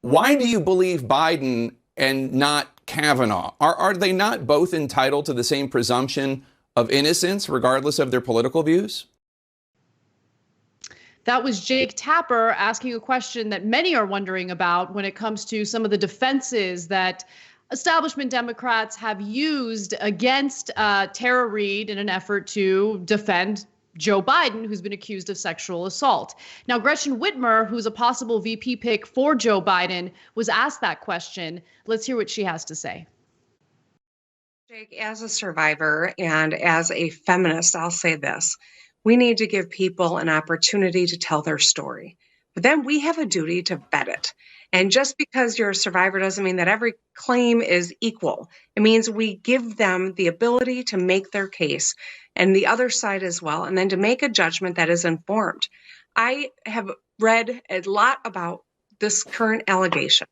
Why do you believe Biden and not Kavanaugh? Are they not both entitled to the same presumption of innocence, regardless of their political views? That was Jake Tapper asking a question that many are wondering about when it comes to some of the defenses that establishment Democrats have used against Tara Reade in an effort to defend Joe Biden, who's been accused of sexual assault. Now, Gretchen Whitmer, who's a possible VP pick for Joe Biden, was asked that question. Let's hear what she has to say. Jake, as a survivor and as a feminist, I'll say this. We need to give people an opportunity to tell their story. But then we have a duty to vet it. And just because you're a survivor doesn't mean that every claim is equal. It means we give them the ability to make their case and the other side as well, and then to make a judgment that is informed. I have read a lot about this current allegation.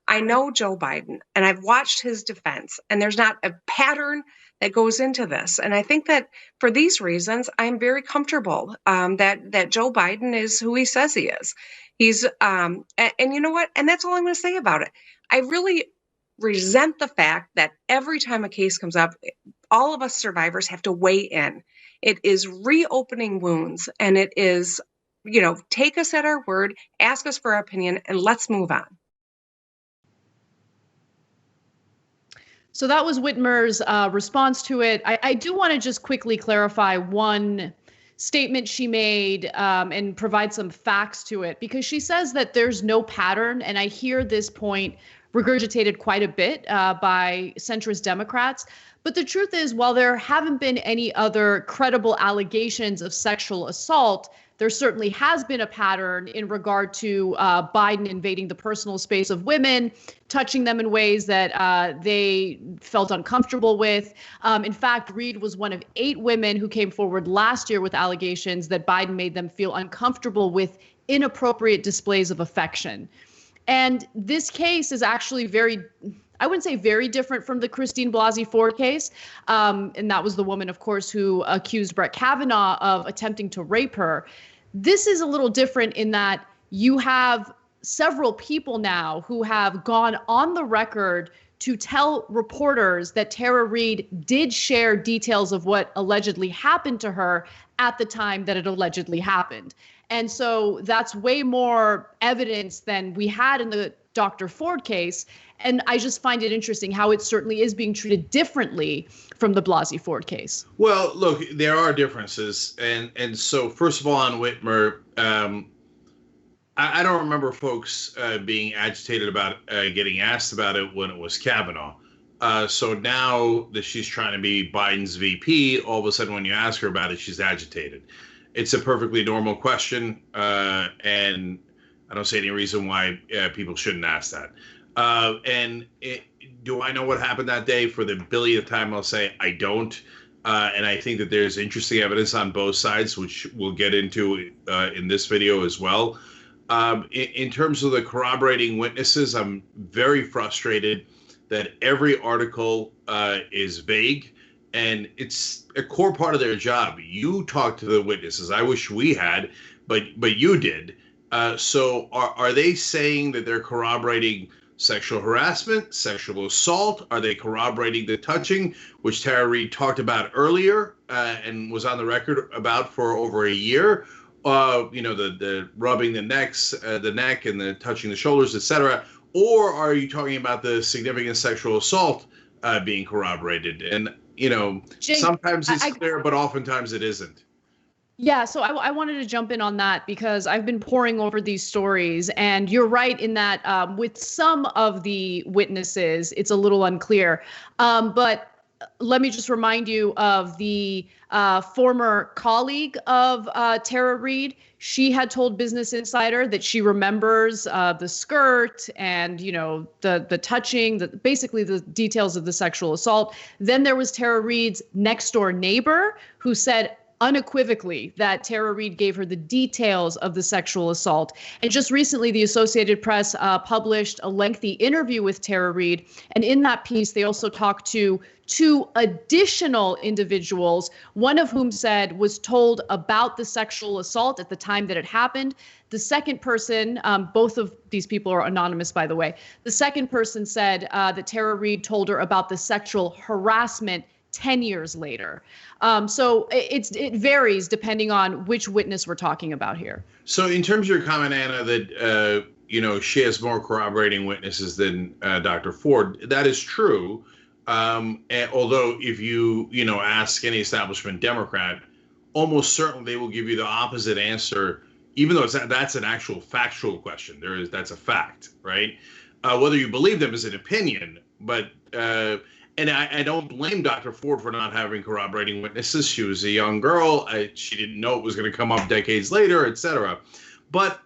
I know Joe Biden, and I've watched his defense, and there's not a pattern that goes into this. And I think that for these reasons, I'm very comfortable that Joe Biden is who he says he is. He's, and you know what? And that's all I'm going to say about it. I really resent the fact that every time a case comes up, all of us survivors have to weigh in. It is reopening wounds, and it is, take us at our word, ask us for our opinion, and let's move on. So that was Whitmer's response to it. I do want to just quickly clarify one statement she made and provide some facts to it, because she says that there's no pattern. And I hear this point regurgitated quite a bit by centrist Democrats. But the truth is, while there haven't been any other credible allegations of sexual assault, there certainly has been a pattern in regard to Biden invading the personal space of women, touching them in ways that they felt uncomfortable with. In fact, Reade was one of 8 women who came forward last year with allegations that Biden made them feel uncomfortable with inappropriate displays of affection. And this case is actually I wouldn't say very different from the Christine Blasey Ford case. And that was the woman, of course, who accused Brett Kavanaugh of attempting to rape her. This is a little different in that you have several people now who have gone on the record to tell reporters that Tara Reade did share details of what allegedly happened to her at the time that it allegedly happened. And so that's way more evidence than we had in the Dr. Ford case. And I just find it interesting how it certainly is being treated differently from the Blasey Ford case. Well, look, there are differences. And so first of all, on Whitmer, I don't remember folks being agitated about getting asked about it when it was Kavanaugh. So now that she's trying to be Biden's VP, all of a sudden when you ask her about it, she's agitated. It's a perfectly normal question, and I don't see any reason why people shouldn't ask that. Do I know what happened that day? For the billionth time, I'll say I don't. And I think that there's interesting evidence on both sides, which we'll get into in this video as well. In terms of the corroborating witnesses, I'm very frustrated that every article is vague, and it's a core part of their job. You talk to the witnesses. I wish we had, but you did. So are they saying that they're corroborating sexual harassment, sexual assault? Are they corroborating the touching, which Tara Reade talked about earlier and was on the record about for over a year? The rubbing the neck and the touching the shoulders, etc. Or are you talking about the significant sexual assault being corroborated? And, Jake, sometimes it's clear, but oftentimes it isn't. Yeah, so I wanted to jump in on that because I've been poring over these stories, and you're right in that with some of the witnesses, it's a little unclear. But let me just remind you of the former colleague of Tara Reade. She had told Business Insider that she remembers the skirt and, the touching, basically the details of the sexual assault. Then there was Tara Reade's next door neighbor who said unequivocally that Tara Reade gave her the details of the sexual assault. And just recently, the Associated Press published a lengthy interview with Tara Reade. And in that piece, they also talked to two additional individuals, one of whom said was told about the sexual assault at the time that it happened. The second person, both of these people are anonymous, by the way. The second person said that Tara Reade told her about the sexual harassment 10 years later. So it varies depending on which witness we're talking about here. So in terms of your comment, Anna, that she has more corroborating witnesses than Dr. Ford, that is true. Although if you ask any establishment Democrat, almost certainly they will give you the opposite answer, even though that's an actual factual question. That's a fact, right? Whether you believe them is an opinion, but and I don't blame Dr. Ford for not having corroborating witnesses. She was a young girl. She didn't know it was going to come up decades later, et cetera. But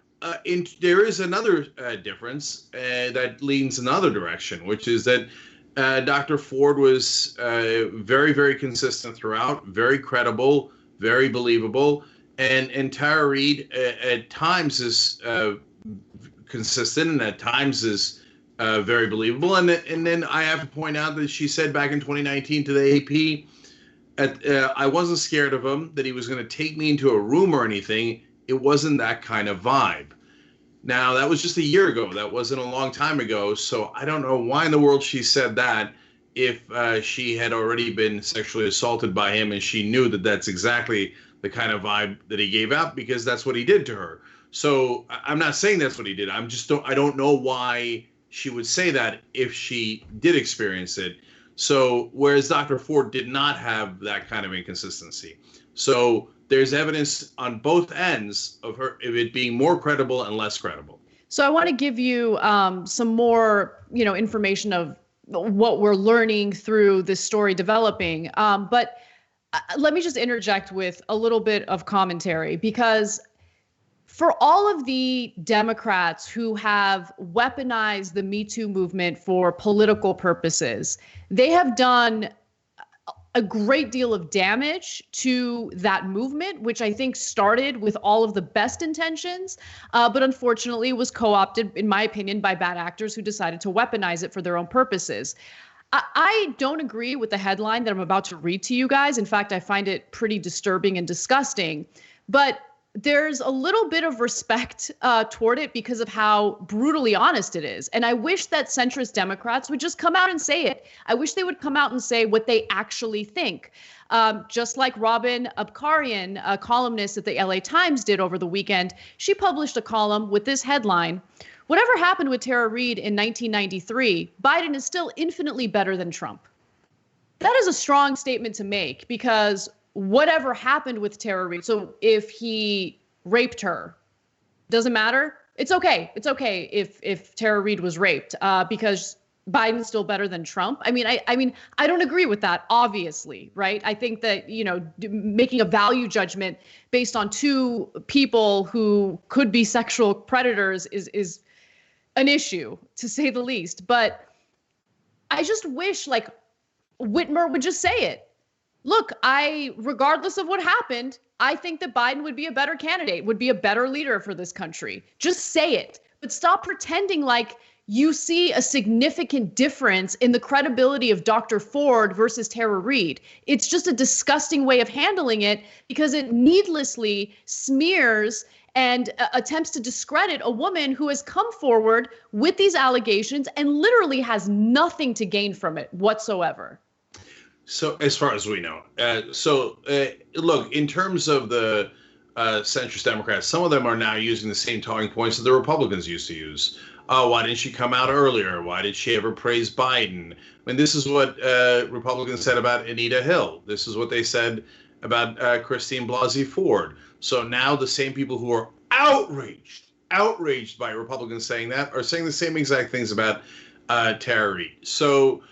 there is another difference that leans another direction, which is that Dr. Ford was very, very consistent throughout, very credible, very believable. And Tara Reade at times is consistent and at times is very believable. And then I have to point out that she said back in 2019 to the AP, I wasn't scared of him, that he was going to take me into a room or anything. It wasn't that kind of vibe. Now, that was just a year ago. That wasn't a long time ago. So I don't know why in the world she said that if she had already been sexually assaulted by him and she knew that that's exactly the kind of vibe that he gave out, because that's what he did to her. So I'm not saying that's what he did. I don't know why she would say that if she did experience it. So whereas Dr. Ford did not have that kind of inconsistency. So there's evidence on both ends of it being more credible and less credible. So I want to give you some more, information of what we're learning through this story developing. But let me just interject with a little bit of commentary, because for all of the Democrats who have weaponized the Me Too movement for political purposes, they have done a great deal of damage to that movement, which I think started with all of the best intentions, but unfortunately was co-opted, in my opinion, by bad actors who decided to weaponize it for their own purposes. I don't agree with the headline that I'm about to read to you guys. In fact, I find it pretty disturbing and disgusting, but there's a little bit of respect toward it because of how brutally honest it is. And I wish that centrist Democrats would just come out and say it. I wish they would come out and say what they actually think. Just like Robin Abkarian, a columnist at the LA Times, did over the weekend. She published a column with this headline: "Whatever happened with Tara Reade in 1993, Biden is still infinitely better than Trump." That is a strong statement to make, because whatever happened with Tara Reade, so if he raped her, doesn't matter. It's okay. It's okay if Tara Reade was raped, because Biden's still better than Trump. I mean, I don't agree with that, obviously, right? I think that, making a value judgment based on two people who could be sexual predators is an issue, to say the least. But I just wish, Whitmer would just say it. Look, regardless of what happened, I think that Biden would be a better candidate, would be a better leader for this country. Just say it, but stop pretending like you see a significant difference in the credibility of Dr. Ford versus Tara Reade. It's just a disgusting way of handling it, because it needlessly smears and attempts to discredit a woman who has come forward with these allegations and literally has nothing to gain from it whatsoever. So as far as we know, look, in terms of the centrist Democrats, some of them are now using the same talking points that the Republicans used to use. Why didn't she come out earlier? Why did she ever praise Biden? I mean, this is what Republicans said about Anita Hill. This is what they said about Christine Blasey Ford. So now the same people who are outraged by Republicans saying that are saying the same exact things about Tara Reade. So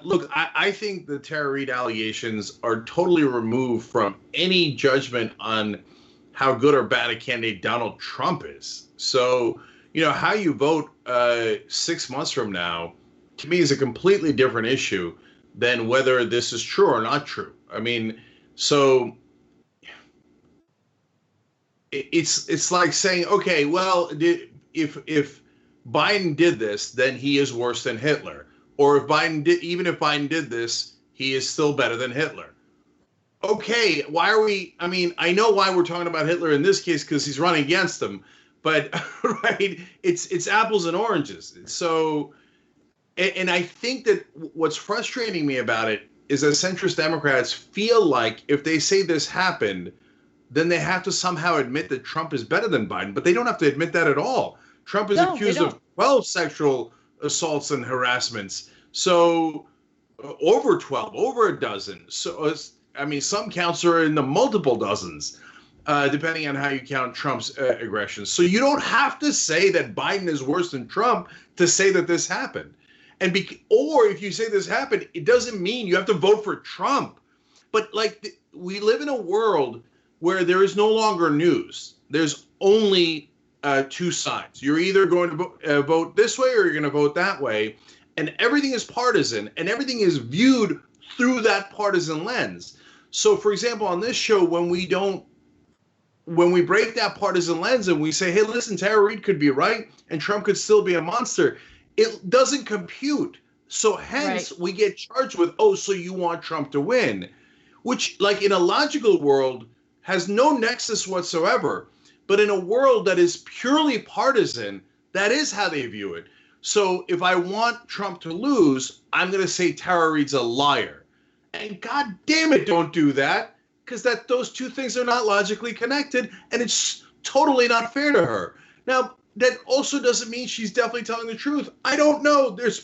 look, I think the Tara Reade allegations are totally removed from any judgment on how good or bad a candidate Donald Trump is. So, how you vote 6 months from now, to me, is a completely different issue than whether this is true or not true. I mean, so it's like saying, okay, well, if Biden did this, then he is worse than Hitler. Or even if Biden did this, he is still better than Hitler. Okay, why are we? I mean, I know why we're talking about Hitler in this case because he's running against them, but right, it's apples and oranges. So, and I think that what's frustrating me about it is that centrist Democrats feel like if they say this happened, then they have to somehow admit that Trump is better than Biden, but they don't have to admit that at all. Trump is accused of 12 sexual assaults and harassments. So over 12, over a dozen. So, I mean, some counts are in the multiple dozens, depending on how you count Trump's aggressions. So you don't have to say that Biden is worse than Trump to say that this happened. Or if you say this happened, it doesn't mean you have to vote for Trump. But like, we live in a world where there is no longer news. There's only two sides. You're either going to vote this way or you're going to vote that way. And everything is partisan and everything is viewed through that partisan lens. So, for example, on this show, when we break that partisan lens and we say, hey, listen, Tara Reade could be right and Trump could still be a monster, it doesn't compute. So hence we get charged with, oh, so you want Trump to win, which, like, in a logical world has no nexus whatsoever. But in a world that is purely partisan, that is how they view it. So if I want Trump to lose, I'm going to say Tara Reade's a liar. And God damn it, don't do that, because those two things are not logically connected, and it's totally not fair to her. Now, that also doesn't mean she's definitely telling the truth. I don't know. There's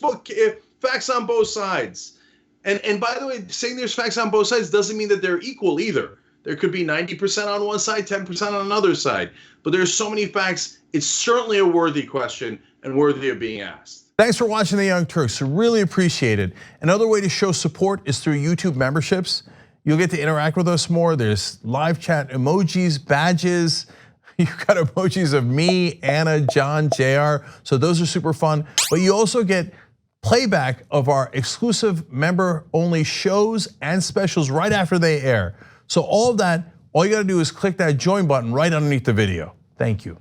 facts on both sides. And by the way, saying there's facts on both sides doesn't mean that they're equal either. There could be 90% on one side, 10% on another side. But there's so many facts. It's certainly a worthy question and worthy of being asked. Thanks for watching The Young Turks. I really appreciate it. Another way to show support is through YouTube memberships. You'll get to interact with us more. There's live chat emojis, badges. You've got emojis of me, Anna, John, JR. So those are super fun. But you also get playback of our exclusive member-only shows and specials right after they air. So all of that, all you gotta do is click that join button right underneath the video. Thank you.